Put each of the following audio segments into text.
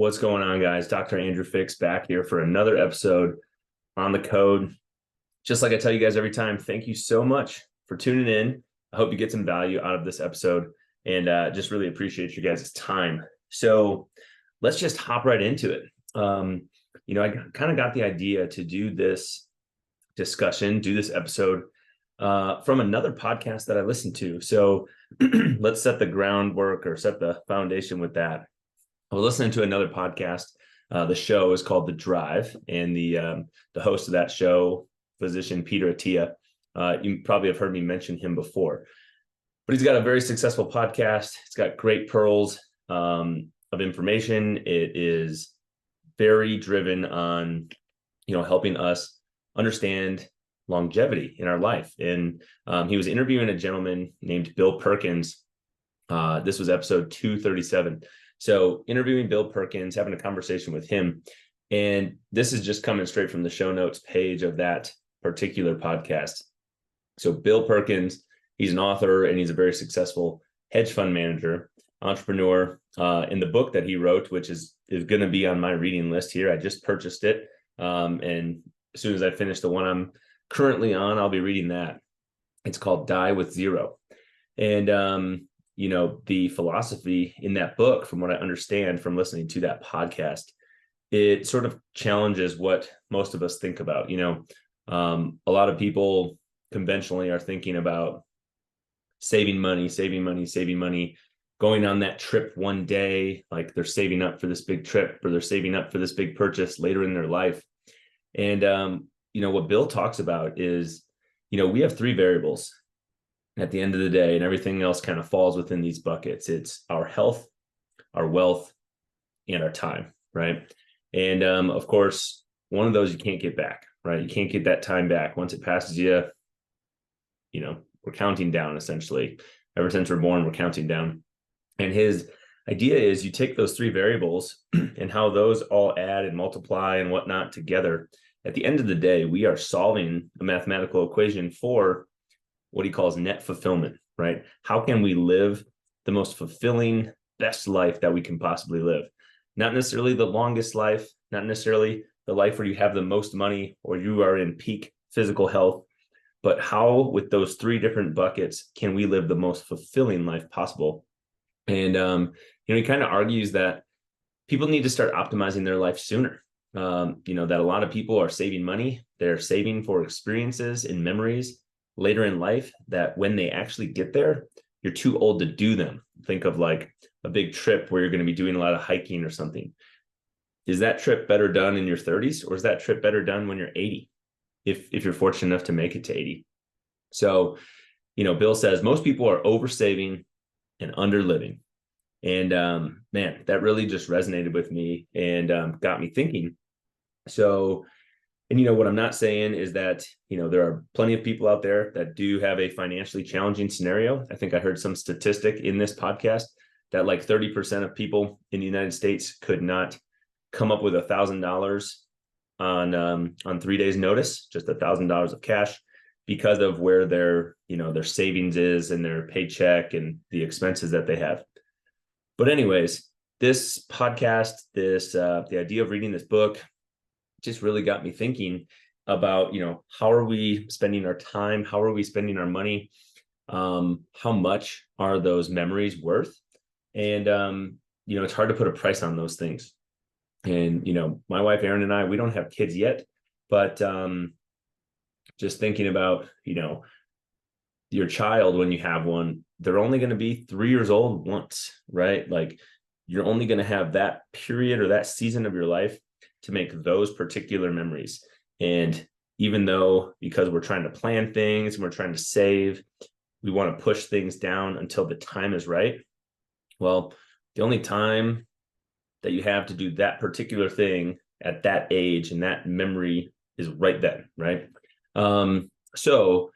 What's going on, guys? Dr. Andrew Fix back here for another episode on the code. Just like I tell you guys every time, thank you so much for tuning in. I hope you get some value out of this episode and just really appreciate you guys' time. So let's just hop right into it. I kind of got the idea to do this discussion, do this episode from another podcast that I listened to. So let's set the groundwork or set the foundation with that. I was listening to another podcast. The show is called The Drive, and the host of that show, physician Peter Attia, you probably have heard me mention him before, but he's got a very successful podcast. It's got great pearls of information. It is very driven on, helping us understand longevity in our life. And he was interviewing a gentleman named Bill Perkins. This was episode 237. So interviewing Bill Perkins, having a conversation with him. And this is just coming straight from the show notes page of that particular podcast. So Bill Perkins, he's an author and he's a very successful hedge fund manager, entrepreneur. In the book that he wrote, which is going to be on my reading list here, I just purchased it. And as soon as I finish the one I'm currently on, I'll be reading that. It's called Die with Zero. And, the philosophy in that book, from what I understand from listening to that podcast, it sort of challenges what most of us think about. A lot of people conventionally are thinking about saving money, going on that trip one day, like they're saving up for this big trip or they're saving up for this big purchase later in their life. And, what Bill talks about is, we have three variables at the end of the day, and everything else kind of falls within these buckets. It's our health, our wealth, and our time, right? And of course, one of those you can't get back, right? You can't get that time back. Once it passes you, we're counting down essentially. Ever since we're born, we're counting down. And his idea is you take those three variables and how those all add and multiply and whatnot together. At the end of the day, we are solving a mathematical equation for what he calls net fulfillment, right? How can we live the most fulfilling, best life that we can possibly live? Not necessarily the longest life, not necessarily the life where you have the most money or you are in peak physical health, but how, with those three different buckets, can we live the most fulfilling life possible? And, he kind of argues that people need to start optimizing their life sooner. That a lot of people are saving money. They're saving for experiences and memories later in life that when they actually get there, you're too old to do them. Think of like a big trip where you're going to be doing a lot of hiking or something. Is that trip better done in your 30s, or is that trip better done when you're 80? If you're fortunate enough to make it to 80. So, Bill says most people are oversaving and underliving. And man, that really just resonated with me and got me thinking. So, and what I'm not saying is that, there are plenty of people out there that do have a financially challenging scenario. I think I heard some statistic in this podcast that like 30% of people in the United States could not come up with $1,000 on 3 days notice, just $1,000 of cash, because of where their savings is and their paycheck and the expenses that they have. But anyways, this podcast, the idea of reading this book just really got me thinking about, how are we spending our time? How are we spending our money? How much are those memories worth? And, it's hard to put a price on those things. And, my wife, Erin, and I, we don't have kids yet, but just thinking about, your child, when you have one, they're only going to be 3 years old once, right? Like you're only going to have that period or that season of your life to make those particular memories. And even though, because we're trying to plan things and we're trying to save, we want to push things down until the time is right. Well, the only time that you have to do that particular thing at that age and that memory is right then, right? So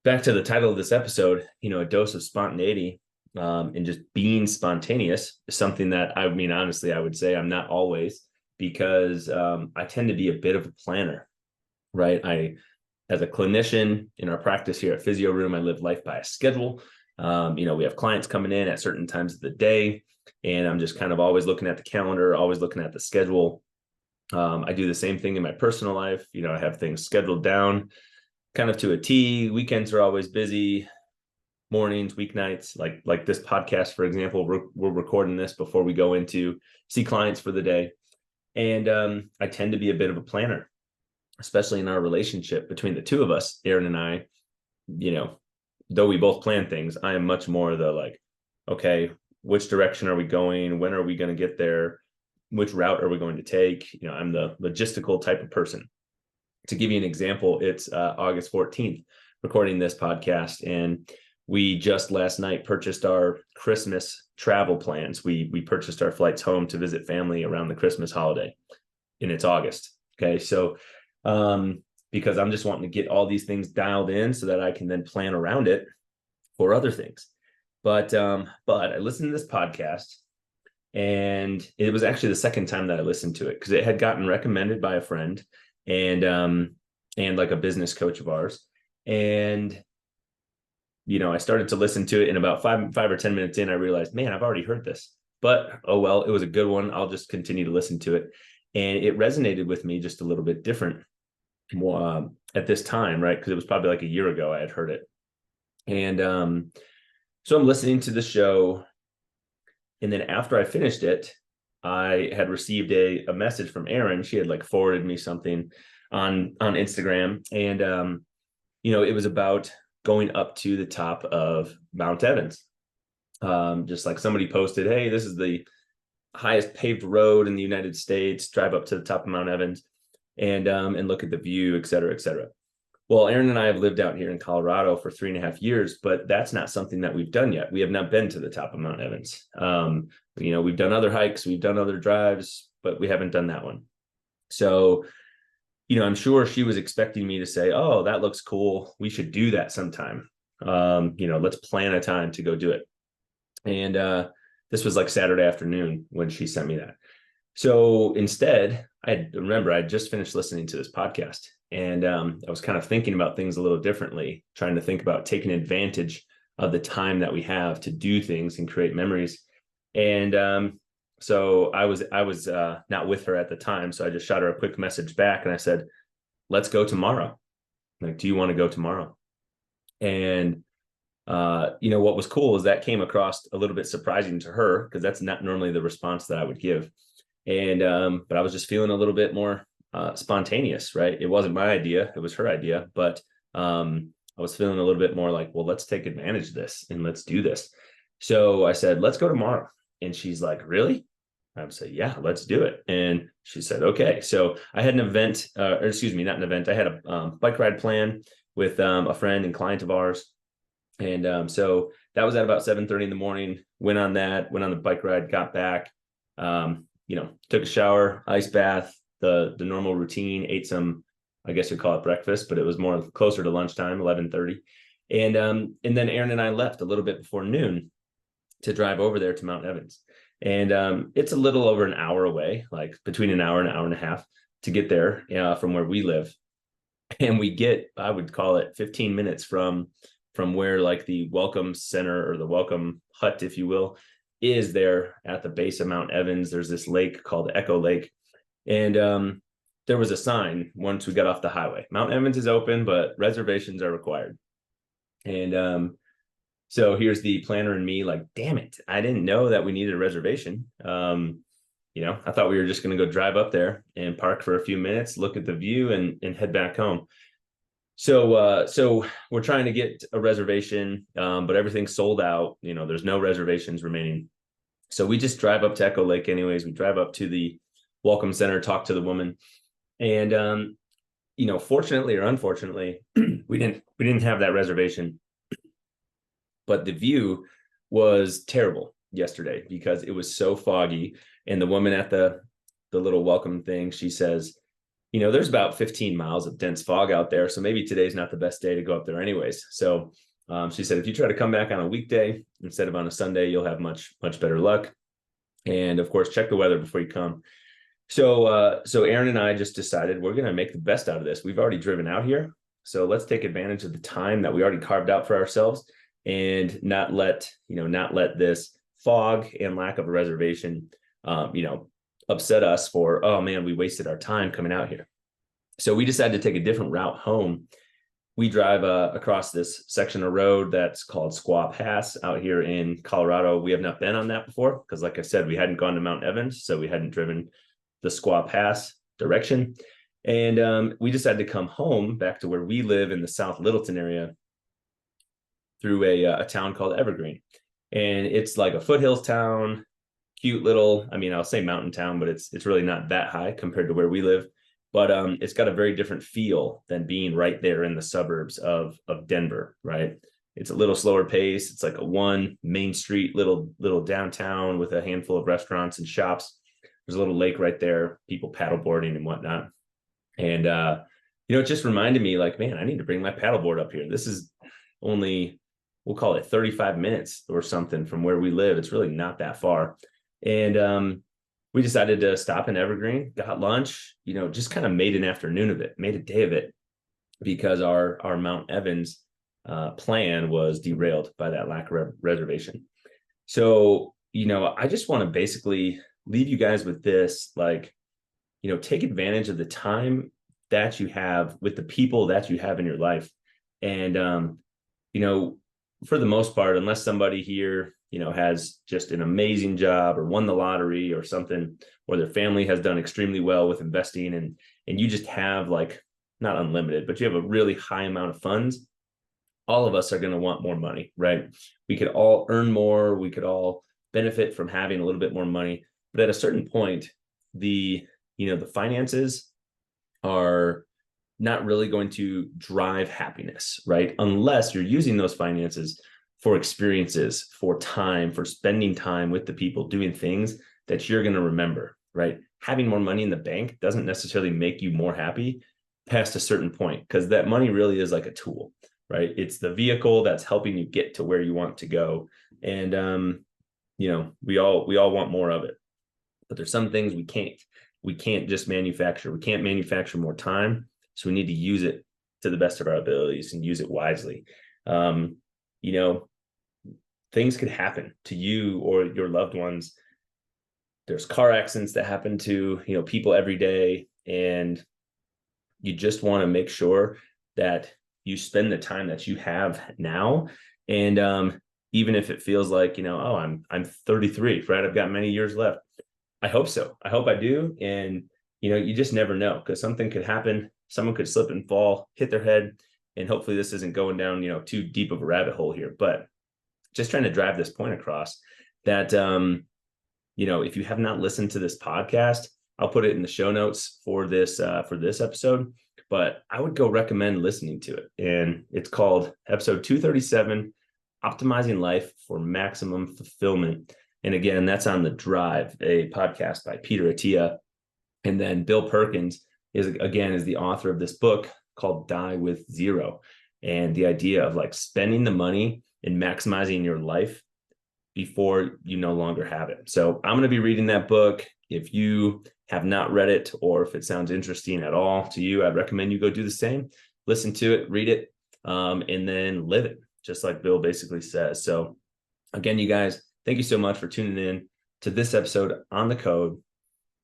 back to the title of this episode, a dose of spontaneity, and just being spontaneous is something that, honestly, I would say I'm not always, because I tend to be a bit of a planner, right? As a clinician in our practice here at Physio Room, I live life by a schedule. We have clients coming in at certain times of the day, and I'm just kind of always looking at the calendar, always looking at the schedule. I do the same thing in my personal life. I have things scheduled down kind of to a T. Weekends are always busy. Mornings, weeknights, like this podcast, for example, we're recording this before we go into see clients for the day. And I tend to be a bit of a planner, especially in our relationship between the two of us, Aaron and I. Though we both plan things, I am much more the okay, which direction are we going? When are we going to get there? Which route are we going to take? I'm the logistical type of person. To give you an example, it's August 14th, recording this podcast, and we just last night purchased our Christmas travel plans. We purchased our flights home to visit family around the Christmas holiday, and it's August. Okay, so because I'm just wanting to get all these things dialed in so that I can then plan around it for other things. But I listened to this podcast, and it was actually the second time that I listened to it because it had gotten recommended by a friend and like a business coach of ours. And I started to listen to it, and about five or 10 minutes in, I realized, man, I've already heard this, but oh well, it was a good one. I'll just continue to listen to it. And it resonated with me just a little bit different at this time, right? Because it was probably like a year ago I had heard it. And so I'm listening to the show. And then after I finished it, I had received a message from Erin. She had forwarded me something on Instagram. And, it was about going up to the top of Mount Evans. Just like somebody posted, hey, this is the highest paved road in the United States. Drive up to the top of Mount Evans and look at the view, et cetera, et cetera. Well, Aaron and I have lived out here in Colorado for 3.5 years, but that's not something that we've done yet. We have not been to the top of Mount Evans. We've done other hikes, we've done other drives, but we haven't done that one. So, I'm sure she was expecting me to say, oh, that looks cool, we should do that sometime. Let's plan a time to go do it. And this was Saturday afternoon when she sent me that. So instead, I just finished listening to this podcast, and I was kind of thinking about things a little differently, trying to think about taking advantage of the time that we have to do things and create memories. And so I was not with her at the time, so I just shot her a quick message back, and I said, let's go tomorrow. Do you want to go tomorrow? And what was cool is that came across a little bit surprising to her, because that's not normally the response that I would give. And but I was just feeling a little bit more spontaneous, right? It wasn't my idea, it was her idea, but I was feeling a little bit more well, let's take advantage of this and let's do this. So I said, let's go tomorrow. And she's like, really? I would say, yeah, let's do it. And she said, okay. So I had an event, not an event. I had a bike ride plan with a friend and client of ours. And so that was at about 7:30 in the morning, went on the bike ride, got back, took a shower, ice bath, the normal routine, ate some, I guess you'd call it breakfast, but it was more closer to lunchtime, 11:30. And then Aaron and I left a little bit before noon to drive over there to Mount Evans. And it's a little over an hour away, between an hour and a half to get there from where we live. And we get, I would call it 15 minutes from where the welcome center, or the welcome hut, if you will, is there at the base of Mount Evans. There's this lake called Echo Lake. And there was a sign once we got off the highway. Mount Evans is open, but reservations are required. And so here's the planner and me damn it, I didn't know that we needed a reservation. I thought we were just going to go drive up there and park for a few minutes, look at the view, and head back home. So we're trying to get a reservation, but everything's sold out. There's no reservations remaining. So we just drive up to Echo Lake anyways. We drive up to the welcome center, talk to the woman. And, fortunately or unfortunately, we didn't have that reservation. But the view was terrible yesterday because it was so foggy. And the woman at the little welcome thing, she says, there's about 15 miles of dense fog out there, so maybe today's not the best day to go up there anyways. So she said, if you try to come back on a weekday instead of on a Sunday, you'll have much better luck. And of course, check the weather before you come. So Aaron and I just decided we're going to make the best out of this. We've already driven out here, so let's take advantage of the time that we already carved out for ourselves and not let this fog and lack of a reservation, upset us for, oh man, we wasted our time coming out here. So we decided to take a different route home. We drive across this section of road that's called Squaw Pass out here in Colorado. We have not been on that before because, like I said, we hadn't gone to Mount Evans, so we hadn't driven the Squaw Pass direction. And we decided to come home back to where we live in the South Littleton area through a town called Evergreen. And it's like a foothills town, cute little, I'll say mountain town, but it's really not that high compared to where we live. But it's got a very different feel than being right there in the suburbs of Denver, right? It's a little slower pace. It's like a one main street, little downtown with a handful of restaurants and shops. There's a little lake right there, people paddleboarding and whatnot. And, it just reminded me like, man, I need to bring my paddleboard up here. This is only, we'll call it 35 minutes or something from where we live. It's really not that far. And we decided to stop in Evergreen, got lunch, just kind of made an afternoon of it, made a day of it, because our Mount Evans plan was derailed by that lack of reservation. So, I just want to basically leave you guys with this, like, take advantage of the time that you have with the people that you have in your life. And, for the most part, unless somebody here, has just an amazing job or won the lottery or something, or their family has done extremely well with investing, and you just have, like, not unlimited, but you have a really high amount of funds, all of us are going to want more money, right? We could all earn more. We could all benefit from having a little bit more money. But at a certain point, the finances are not really going to drive happiness, right? Unless you're using those finances for experiences, for time, for spending time with the people, doing things that you're going to remember, right? Having more money in the bank doesn't necessarily make you more happy past a certain point, because that money really is like a tool, right? It's the vehicle that's helping you get to where you want to go. And, we all want more of it, but there's some things we can't just manufacture. We can't manufacture more time. So we need to use it to the best of our abilities and use it wisely. Things could happen to you or your loved ones. There's car accidents that happen to, people every day. And you just want to make sure that you spend the time that you have now. And even if it feels like, I'm 33, right? I've got many years left. I hope so. I hope I do. And, you just never know, because something could happen. Someone could slip and fall, hit their head. And hopefully this isn't going down, too deep of a rabbit hole here, but just trying to drive this point across that, if you have not listened to this podcast, I'll put it in the show notes for this episode, but I would go recommend listening to it. And it's called episode 237, Optimizing Life for Maximum Fulfillment. And again, that's on The Drive, a podcast by Peter Attia. And then Bill Perkins is the author of this book called Die with Zero. And the idea of, like, spending the money and maximizing your life before you no longer have it. So I'm going to be reading that book. If you have not read it, or if it sounds interesting at all to you, I'd recommend you go do the same. Listen to it, read it, and then live it, just like Bill basically says. So again, you guys, thank you so much for tuning in to this episode on The Code.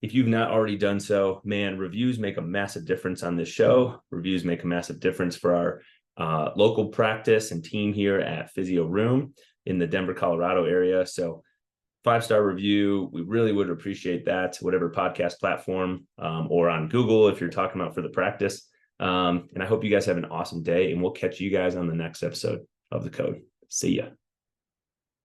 If you've not already done so, man, reviews make a massive difference on this show. Reviews make a massive difference for our local practice and team here at Physio Room in the Denver, Colorado area. So 5-star review, we really would appreciate that, whatever podcast platform, or on Google if you're talking about for the practice. And I hope you guys have an awesome day, and we'll catch you guys on the next episode of The Code. See ya.